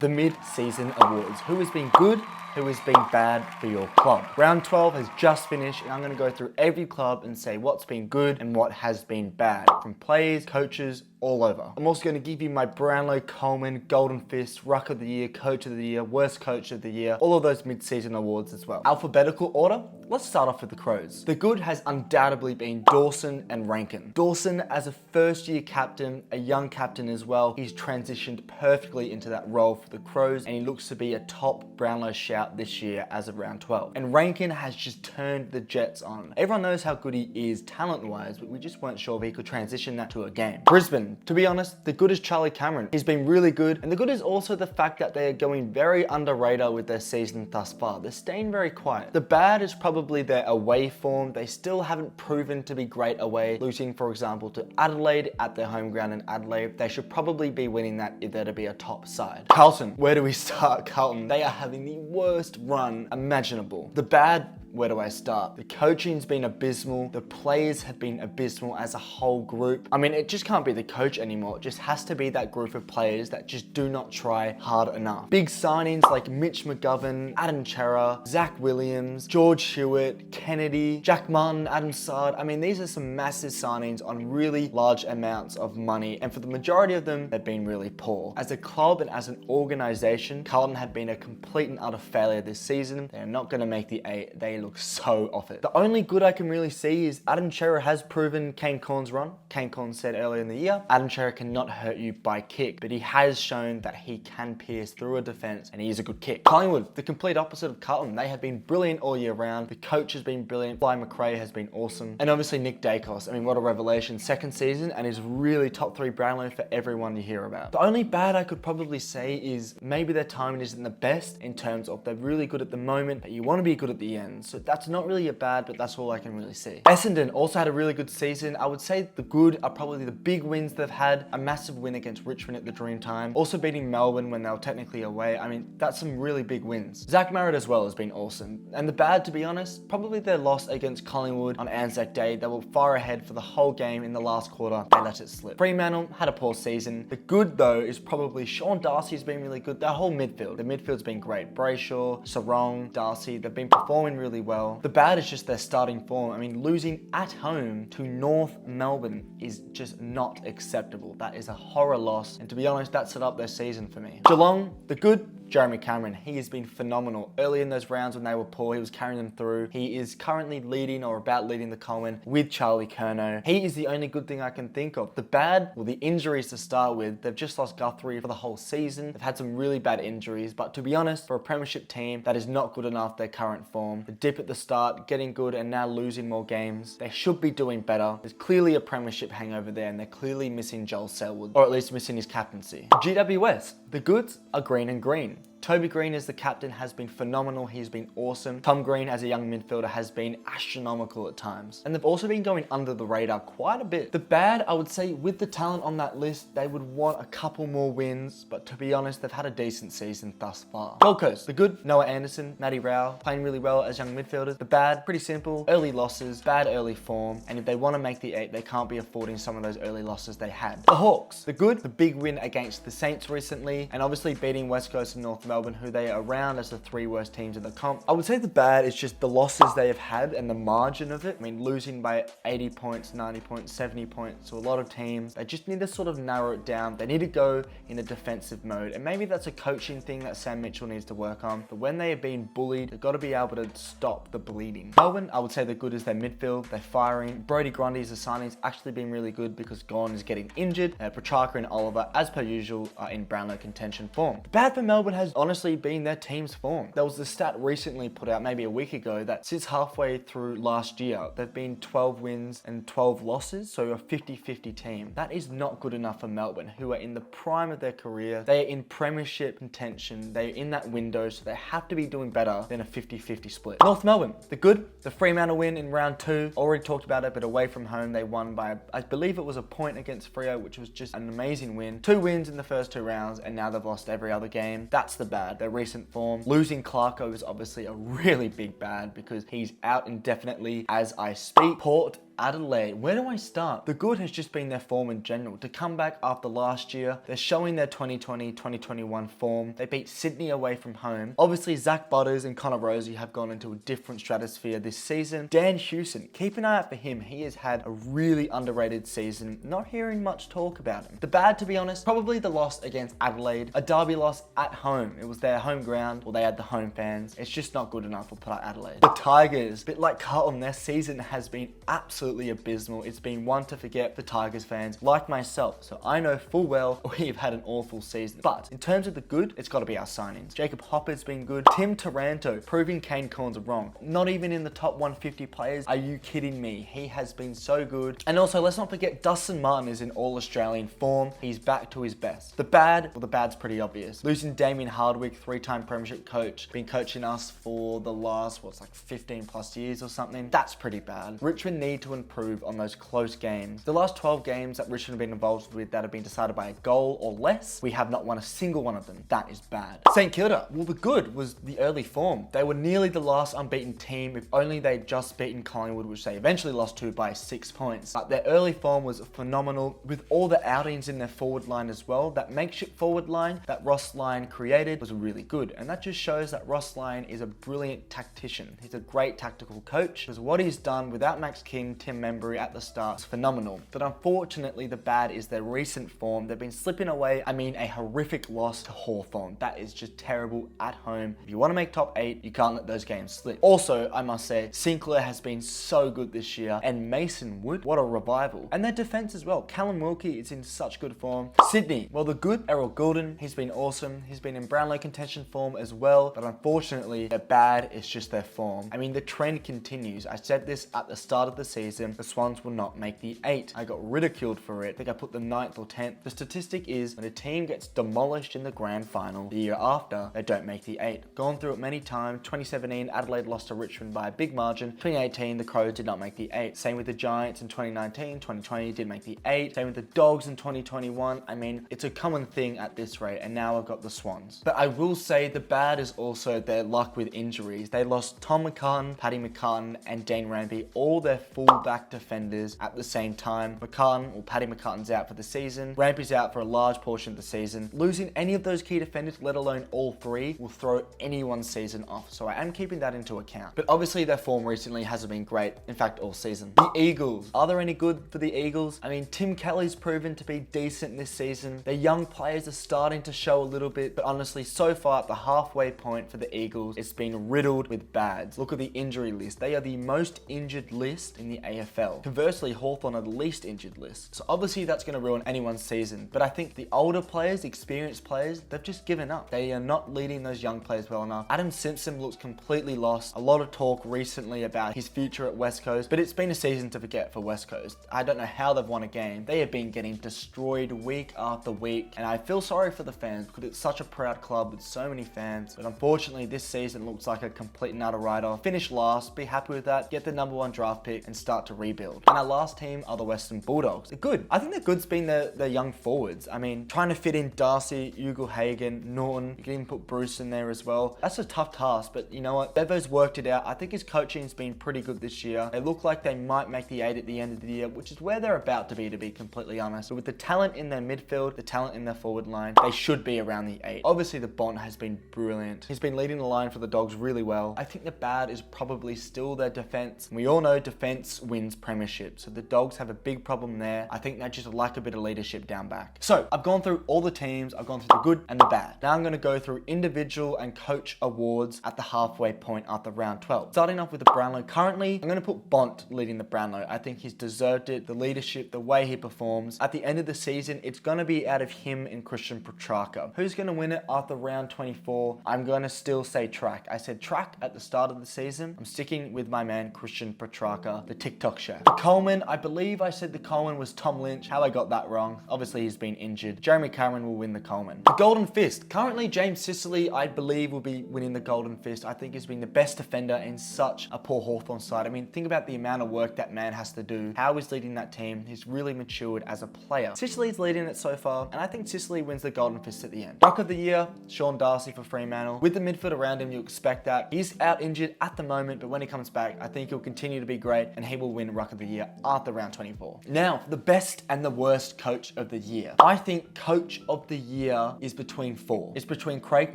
The mid-season awards. Who has been good? Who has been bad for your club? Round 12 has just finished and I'm going to go through every club and say what's been good and what has been bad. From players, coaches, all over. I'm also going to give you my Brownlow, Coleman, Golden Fist, Ruck of the Year, Coach of the Year, Worst Coach of the Year, all of those mid-season awards as well. Alphabetical order, let's start off with the Crows. The good has undoubtedly been Dawson and Rankin. Dawson as a first-year captain, a young captain as well, he's transitioned perfectly into that role for the Crows and he looks to be a top Brownlow shout this year as of round 12. And Rankin has just turned the Jets on. Everyone knows how good he is talent-wise, but we just weren't sure if he could transition that to a game. Brisbane, to be honest, the good is Charlie Cameron. He's been really good, and the good is also the fact that they are going very under radar with their season thus far. They're staying very quiet. The bad is probably their away form. They still haven't proven to be great away, losing, for example, to Adelaide at their home ground in Adelaide. They should probably be winning that if they're to be a top side. Carlton, where do we start? Carlton, they are having the worst run imaginable. The bad, where do I start? The coaching's been abysmal. The players have been abysmal as a whole group. I mean, it just can't be the coach anymore. It just has to be that group of players that just do not try hard enough. Big signings like Mitch McGovern, Adam Chera, Zach Williams, George Hewitt, Kennedy, Jack Martin, Adam Sard. I mean, these are some massive signings on really large amounts of money. And for the majority of them, they've been really poor. As a club and as an organization, Carlton have been a complete and utter failure this season. They're not going to make the 8. They look so off it. The only good I can really see is Adam Chera has proven Kane Cornes run. Kane Cornes said earlier in the year, Adam Chera cannot hurt you by kick, but he has shown that he can pierce through a defense and he is a good kick. Collingwood, the complete opposite of Carlton. They have been brilliant all year round. The coach has been brilliant. Fly McRae has been awesome. And obviously Nick Dacos. I mean, what a revelation. Second season and is really top 3 Brownlow for everyone to hear about. The only bad I could probably say is maybe their timing isn't the best in terms of they're really good at the moment, but you want to be good at the end. So that's not really a bad, but that's all I can really see. Essendon also had a really good season. I would say the good are probably the big wins they've had. A massive win against Richmond at the Dreamtime. Also beating Melbourne when they were technically away. I mean, that's some really big wins. Zach Merritt as well has been awesome. And the bad, to be honest, probably their loss against Collingwood on Anzac Day. They were far ahead for the whole game in the last quarter. They let it slip. Fremantle had a poor season. The good though is probably Sean Darcy's been really good. Their whole midfield. The midfield's been great. Brayshaw, Sarong, Darcy, they've been performing really well. The bad is just their starting form. I mean, losing at home to North Melbourne is just not acceptable. That is a horror loss. And to be honest, that set up their season for me. Geelong, the good, Jeremy Cameron, he has been phenomenal. Early in those rounds when they were poor, he was carrying them through. He is currently leading or about leading the Coleman with Charlie Curnow. He is the only good thing I can think of. The bad, well, the injuries to start with. They've just lost Guthrie for the whole season. They've had some really bad injuries, but to be honest, for a premiership team, that is not good enough, their current form. The dip at the start, getting good and now losing more games. They should be doing better. There's clearly a premiership hangover there and they're clearly missing Joel Selwood, or at least missing his captaincy. GWS, the goods are green and green. Toby Green as the captain has been phenomenal. He's been awesome. Tom Green as a young midfielder has been astronomical at times. And they've also been going under the radar quite a bit. The bad, I would say, with the talent on that list, they would want a couple more wins. But to be honest, they've had a decent season thus far. Gold Coast, the good, Noah Anderson, Matty Rowell, playing really well as young midfielders. The bad, pretty simple, early losses, bad early form. And if they want to make the 8, they can't be affording some of those early losses they had. The Hawks, the good, the big win against the Saints recently. And obviously beating West Coast and North Melbourne, who they are around as the 3 worst teams in the comp. I would say the bad is just the losses they have had and the margin of it. I mean, losing by 80 points, 90 points, 70 points to a lot of teams. They just need to sort of narrow it down. They need to go in a defensive mode. And maybe that's a coaching thing that Sam Mitchell needs to work on. But when they are being bullied, they've got to be able to stop the bleeding. Melbourne, I would say the good is their midfield. They're firing. Brody Grundy's signing's actually been really good because Gon is getting injured. Petrarca and Oliver, as per usual, are in Brownlow contention form. The bad for Melbourne has honestly been their team's form. There was a stat recently put out maybe a week ago that since halfway through last year, they've been 12 wins and 12 losses, so a 50-50 team. That is not good enough for Melbourne, who are in the prime of their career. They are in premiership contention. They're in that window, so they have to be doing better than a 50-50 split. North Melbourne, the good, the Fremantle win in round 2. Already talked about it, but away from home, they won by, I believe it was a point against Freo, which was just an amazing win. 2 wins in the first 2 rounds, and now they've lost every other game. That's the bad. Their recent form. Losing Clarko is obviously a really big bad because he's out indefinitely as I speak. Port Adelaide. Where do I start? The good has just been their form in general. To come back after last year, they're showing their 2020-2021 form. They beat Sydney away from home. Obviously, Zach Butters and Connor Rosie have gone into a different stratosphere this season. Dan Hewson, keep an eye out for him. He has had a really underrated season. Not hearing much talk about him. The bad, to be honest, probably the loss against Adelaide. A derby loss at home. It was their home ground. Well, they had the home fans. It's just not good enough for Port Adelaide. The Tigers, a bit like Carlton, their season has been absolutely abysmal. It's been one to forget for Tigers fans like myself. So I know full well we've had an awful season. But in terms of the good, it's got to be our signings. Jacob Hopper's been good. Tim Taranto, proving Kane Corns wrong. Not even in the top 150 players. Are you kidding me? He has been so good. And also, let's not forget Dustin Martin is in all-Australian form. He's back to his best. The bad, well, the bad's pretty obvious. Losing Damien Hardwick, three-time premiership coach, been coaching us for the last, what's like 15 plus years or something. That's pretty bad. Richmond need to improve on those close games. The last 12 games that Richmond have been involved with that have been decided by a goal or less, we have not won a single one of them. That is bad. St Kilda, well, the good was the early form. They were nearly the last unbeaten team if only they'd just beaten Collingwood, which they eventually lost to by 6 points. But their early form was phenomenal with all the outings in their forward line as well. That makeshift forward line that Ross Lyon created was really good. And that just shows that Ross Lyon is a brilliant tactician. He's a great tactical coach because what he's done without Max King, Tim Membry at the start is phenomenal. But unfortunately, the bad is their recent form. They've been slipping away. I mean, a horrific loss to Hawthorn. That is just terrible at home. If you want to make top 8, you can't let those games slip. Also, I must say, Sinclair has been so good this year, and Mason Wood, what a revival. And their defense as well. Callum Wilkie is in such good form. Sydney, well, the good, Errol Goulden, he's been awesome. He's been in Brownlow contention form as well, but unfortunately, their bad is just their form. I mean, the trend continues. I said this at the start of the season, the Swans will not make the 8. I got ridiculed for it. I think I put the 9th or 10th. The statistic is when a team gets demolished in the grand final, the year after, they don't make the 8. Gone through it many times. 2017, Adelaide lost to Richmond by a big margin. 2018, the Crows did not make the 8. Same with the Giants in 2019, 2020 did make the 8. Same with the Dogs in 2021. I mean, it's a common thing at this rate, and now I've got the Swans. But I will say the bad is also their luck with injuries. They lost Tom McCartan, Paddy McCartan, and Dane Rampy, all their full-back defenders at the same time. Paddy McCartan's out for the season. Rampy's out for a large portion of the season. Losing any of those key defenders, let alone all 3, will throw anyone's season off. So I am keeping that into account. But obviously their form recently hasn't been great. In fact, all season. The Eagles. Are there any good for the Eagles? I mean, Tim Kelly's proven to be decent this season. Their young players are starting to show a little bit, but honestly, so far at the halfway point for the Eagles, it's been riddled with bads. Look at the injury list. They are the most injured list in the AFL. Conversely, Hawthorn are the least injured list. So obviously that's going to ruin anyone's season. But I think the older players, the experienced players, they've just given up. They are not leading those young players well enough. Adam Simpson looks completely lost. A lot of talk recently about his future at West Coast, but it's been a season to forget for West Coast. I don't know how they've won a game. They have been getting destroyed week after week, and I feel sorry for the fans because it's such a proud club with so many fans. But unfortunately, this season looks like a complete and utter write-off. Finish last, be happy with that, get the #1 draft pick, and start to rebuild. And our last team are the Western Bulldogs. They're good. I think they're good's been their young forwards. I mean, trying to fit in Darcy, Ugle-Hagan, Norton, you can even put Bruce in there as well. That's a tough task, but you know what? Bevo's worked it out. I think his coaching's been pretty good this year. They look like they might make the 8 at the end of the year, which is where they're about to be completely honest. But with the talent in their midfield, the talent in their forward line, they should be around the 8. Obviously, the Bont has been brilliant. He's been leading the line for the Dogs really well. I think the bad is probably still their defense. We all know defense wins premiership, so the Dogs have a big problem there. I think they just lack a bit of leadership down back. So I've gone through all the teams. I've gone through the good and the bad. Now I'm going to go through individual and coach awards at the halfway point after round 12. Starting off with the Brownlow. Currently, I'm going to put Bont leading the Brownlow. I think he's deserved it. The leadership, the way he performs. At the end of the season, it's going to be out of him and Christian Petrarca. Who's going to win it after round 24? I'm going to still say Track. I said Track at the start of the season. I'm sticking with my man, Christian Petrarca, the TikTok chef. The Coleman, I believe I said the Coleman was Tom Lynch. How I got that wrong. Obviously, he's been injured. Jeremy Cameron will win the Coleman. The Golden Fist. Currently, James Sicily, I believe, will be winning the Golden Fist. I think he's been the best defender in such a poor Hawthorn side. I mean, think about the amount of work that man has to do. How he's leading that team. He's really matured as a player. Sicily's leading it so far, and I think Sicily wins the Golden Fist at the end. Ruck of the Year, Sean Darcy for Fremantle. With the midfield around him, you expect that. He's out injured at the moment, but when he comes back, I think he'll continue to be great, and he will will win Ruck of the Year after round 24. Now, the best and the worst coach of the year. I think coach of the year is between 4. It's between Craig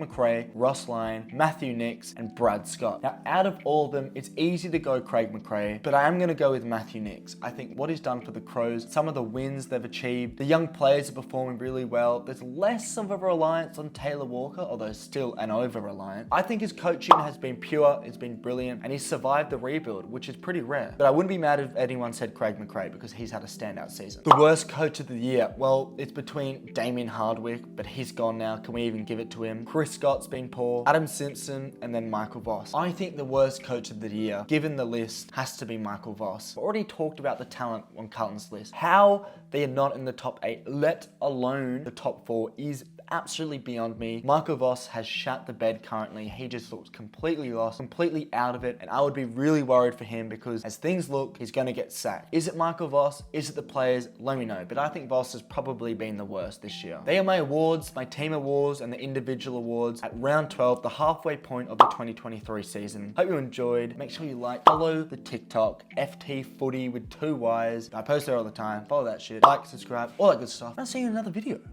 McRae, Ross Lyon, Matthew Nicks, and Brad Scott. Now, out of all of them, it's easy to go Craig McRae, but I am going to go with Matthew Nicks. I think what he's done for the Crows, some of the wins they've achieved, the young players are performing really well. There's less of a reliance on Taylor Walker, although still an over-reliance. I think his coaching has been pure, it's been brilliant, and he's survived the rebuild, which is pretty rare. But I wouldn't be mad if anyone said Craig McRae because he's had a standout season. The worst coach of the year, well, it's between Damien Hardwick, but he's gone now. Can we even give it to him? Chris Scott's been poor, Adam Simpson, and then Michael Voss. I think the worst coach of the year, given the list, has to be Michael Voss. I've already talked about the talent on Carlton's list. How they are not in the top 8, let alone the top 4, is absolutely beyond me. Michael Voss has shut the bed currently. He just looks completely lost, completely out of it, and I would be really worried for him because as things look, he's going to get sacked. Is it Michael Voss? Is it the players? Let me know. But I think Voss has probably been the worst this year. They are my awards, my team awards, and the individual awards at round 12, the halfway point of the 2023 season. Hope you enjoyed. Make sure you follow the TikTok, FTFooty with 2 Ys. I post there all the time. Follow that shit. Like, subscribe, all that good stuff. I'll see you in another video.